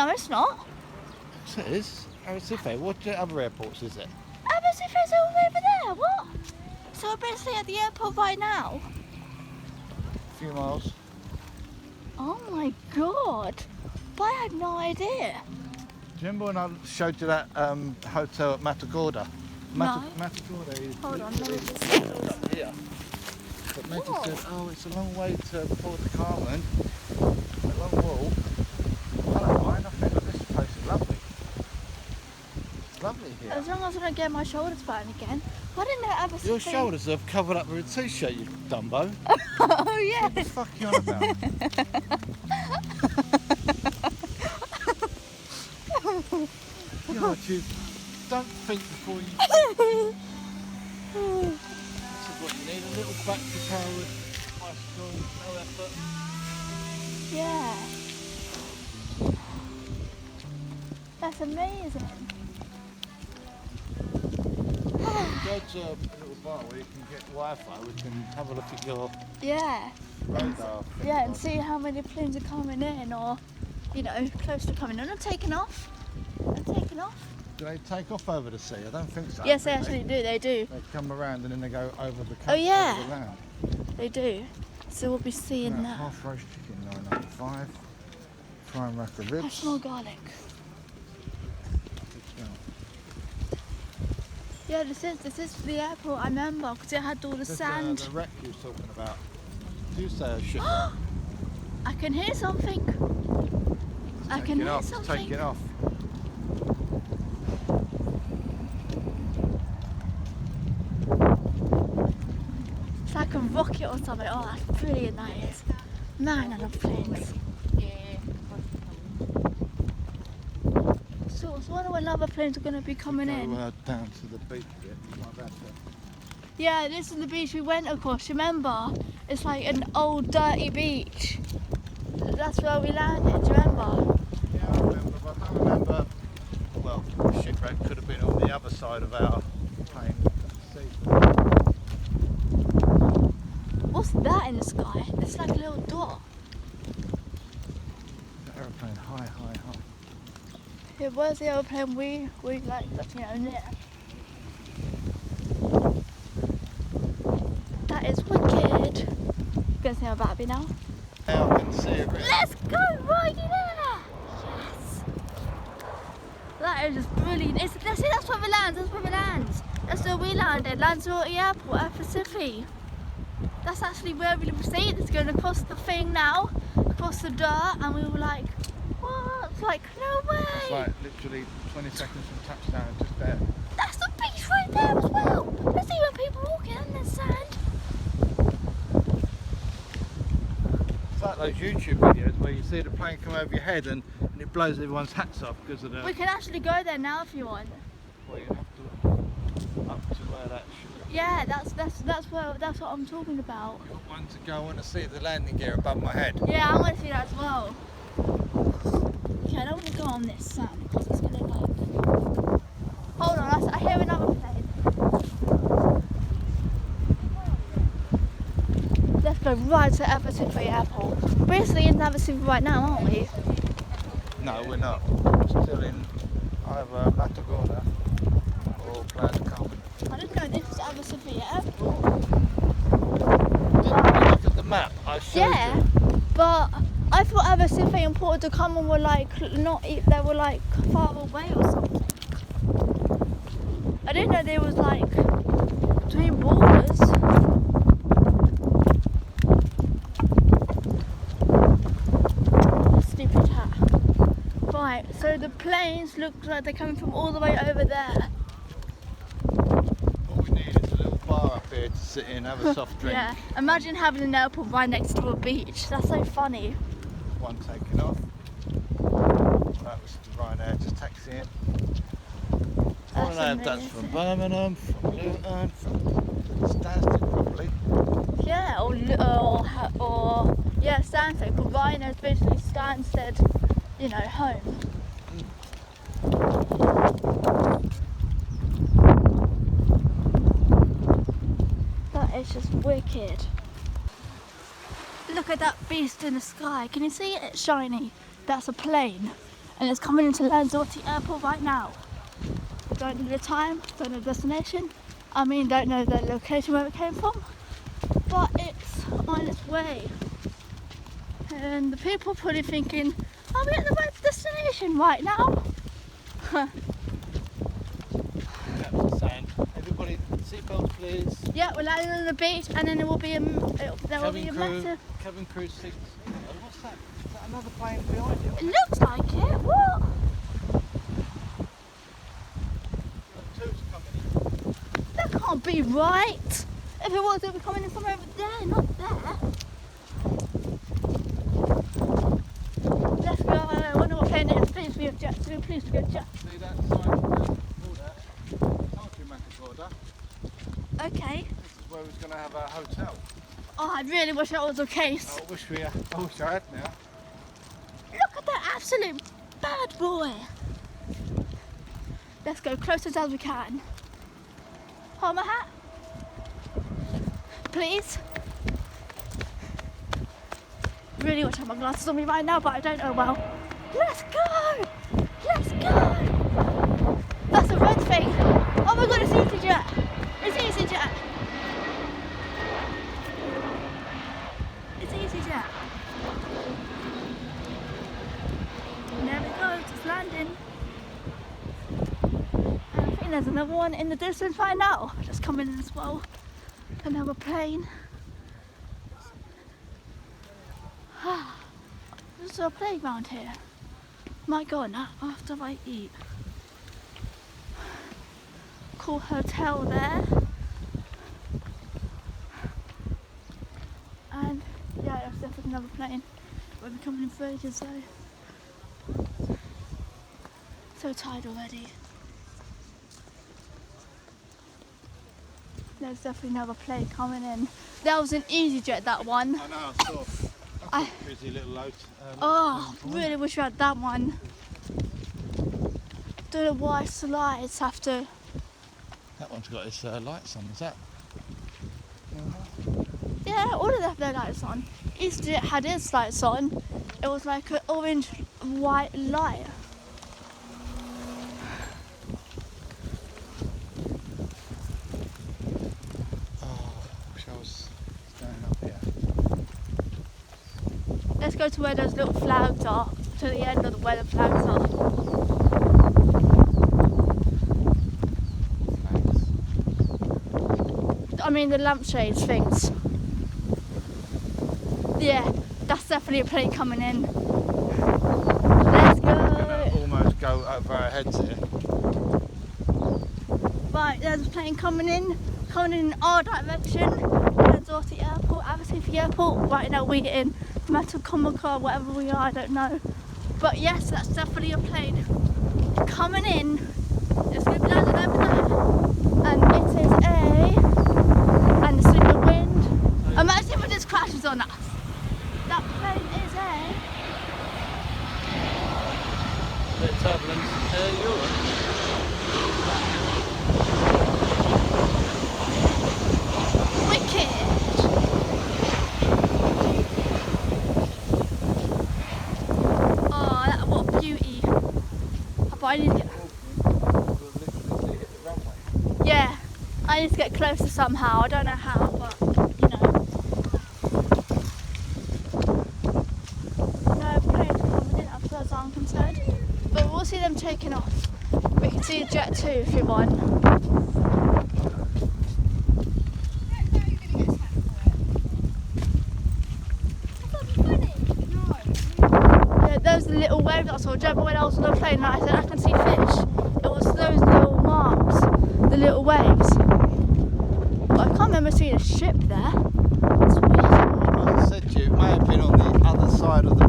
No, it's not. It is. Arrecife. What other airports is it? Arrecife's all over there. What? So we're basically at the airport right now. A few miles. Oh my god. But I had no idea. Do you remember when I showed you that hotel at Matagorda? No. Matagorda is Hold on, let me just literally up here. But Maggie Whoa. said, oh, it's a long way to Puerto Del Carmen. A long walk. I don't mind. I think this place is lovely. It's lovely here. As long as I don't get my shoulders burnt again. Why didn't I ever Your shoulders are covered up with a t-shirt, you Dumbo. Oh yeah. What the fuck are you on about? God, you don't think before you think. This is what you need, a little battery powered bicycle, no effort. Yeah. That's amazing. Go to a little bar where you can get Wi-Fi, we can have a look at your Yeah. radar. Yeah, and see how many planes are coming in or, you know, close to coming in. I'm taking off. I'm taking off. Do they take off over the sea? I don't think so. Yes, they do actually do. They do. They come around and then they go over the Oh, yeah. over the land. They do. So we'll be seeing Right, that. half roast chicken, 9.95. Prime rack of I ribs. smell garlic. Yeah, this is the airport. I remember because it had all the This is, sand. the wreck you was talking about. Do you say a ship? I can hear something. I can hear It's something. taking off. It's like a rocket or something. Oh, that's brilliant, that is. Man, I love planes. So I wonder when other planes are going to be coming in. Go down to the beach a bit. Like that, Yeah, this is the beach we went across, remember? It's like an old dirty beach. That's where we landed, do you remember? yeah, I remember, but I can't remember. Well, the shipwreck could have been on the other side of our plane. What's that in the sky? It's like a little dot. The aeroplane, high. It was the aeroplane we like, you know, near. That is wicked. You gonna say I'm happy now? Now I can see it. Let's go right there! Yes! That is just brilliant. That's where we land, That's where we landed, Lanzarote Airport, Arrecife. That's actually where we see it. It's going across the thing now, across the dirt, and we were like, what? It's like, no way! It's like literally 20 seconds from touchdown, just there. That's the beach right there as well! There's even people walking on the sand. It's like those YouTube videos where you see the plane come over your head and it blows everyone's hats off because of the... We can actually go there now if you want. Well, you have to look up to where that should... Yeah, that's what I'm talking about. I've got one to go. I want to see the landing gear above my head. Yeah, I want to see that as well. Okay, I don't want to go on this sand because it's gonna like. Hold on, I hear another plane. Let's go right to Arrecife Airport. We're basically in Arrecife right now, aren't we? No, we're not. We're still in either Matagorda or Puerto Del Carmen. I didn't know this was Arrecife Airport. Didn't you look at the map? I showed Yeah, you. but I thought Arrecife and Puerto Del Carmen were like they were like far away or something. I didn't know they was like between borders. Stupid hat. Right, so the planes look like they're coming from all the way over there. All we need is a little bar up here to sit in, have a soft drink. Yeah, imagine having an airport right next to a beach. That's so funny. One taking off. That was Ryanair just taxiing. Ryanair, that's from Birmingham, from Luton, from Stansted probably. Yeah, or yeah, Stansted. But Ryanair is basically Stansted, you know, home. That is just wicked. Look at that beast in the sky. Can you see it? It's shiny. That's a plane. and it's coming into Lanzarote Airport right now. Don't know the time, don't know the destination. I mean, don't know the location where it came from, but it's on its way. And the people probably thinking, are we at the right destination right now? That's saying, everybody, seatbelts please. Yeah, we're landing on the beach, and then there will be a massive. Cabin crew seats. Oh, what's that? Is that another plane behind you? It looks like it. What? Two's coming in. That can't be right. If it was, it would be coming in from over there, not there. Let's go. I wonder what plane it is. Please be a jet. Please be a jet. See that sign order? Order. Okay. This is where we was going to have our hotel. Oh, I really wish that was the case. I wish I had now. Look at that absolute bad boy. Let's go closest as we can. Hold my hat. Please. Really wish I had my glasses on me right now, but I don't know well. Let's go! Let's go! That's a red thing. Oh my god, it's EasyJet. It's EasyJet. It's EasyJet. There we go, it's landing. And I think there's another one in the distance right now. Just coming in as well. Another plane. There's a playground here. Might go on that after I eat. Cool hotel there. And yeah, there's definitely another plane. We'll be coming in for ages though. So tired already. There's definitely another plane coming in. That was an EasyJet, that one. I know, I saw. That's a busy little load. Really wish we had that one. Don't know why slides have to. That one's got its lights on, is that? Yeah, all of them have their lights on. EasyJet had its lights on. It was like an orange white light. Wish I was standing up here. Let's go to where those little flags are. To the end of where the flags are. I mean the lampshades things. Yeah, that's definitely a plane coming in. Let's go. We're gonna almost go over our heads here. Right, there's a plane coming in our direction. Lanzarote Airport, Abasif Airport. Right now we're in Matacomaca, whatever we are, I don't know. But yes, that's definitely a plane coming in. It's going to be landing over there. And it is and it's in the wind. Imagine if it just crashes on us. That plane is Bit of turbulence. Europe. wicked. Oh, what a beauty. But I need to get... Yeah, I need to get closer somehow. I don't know how, but you know. No planes coming in as far as I'm concerned. But we'll see them taking off. We can see a jet too if you want. Yeah, those are the little waves I saw. Remember when I was on the plane and I said I can see fish? It was those little marks, the little waves. But I can't remember seeing a ship there. It's weird. As I said to you, it may have been on the other side of the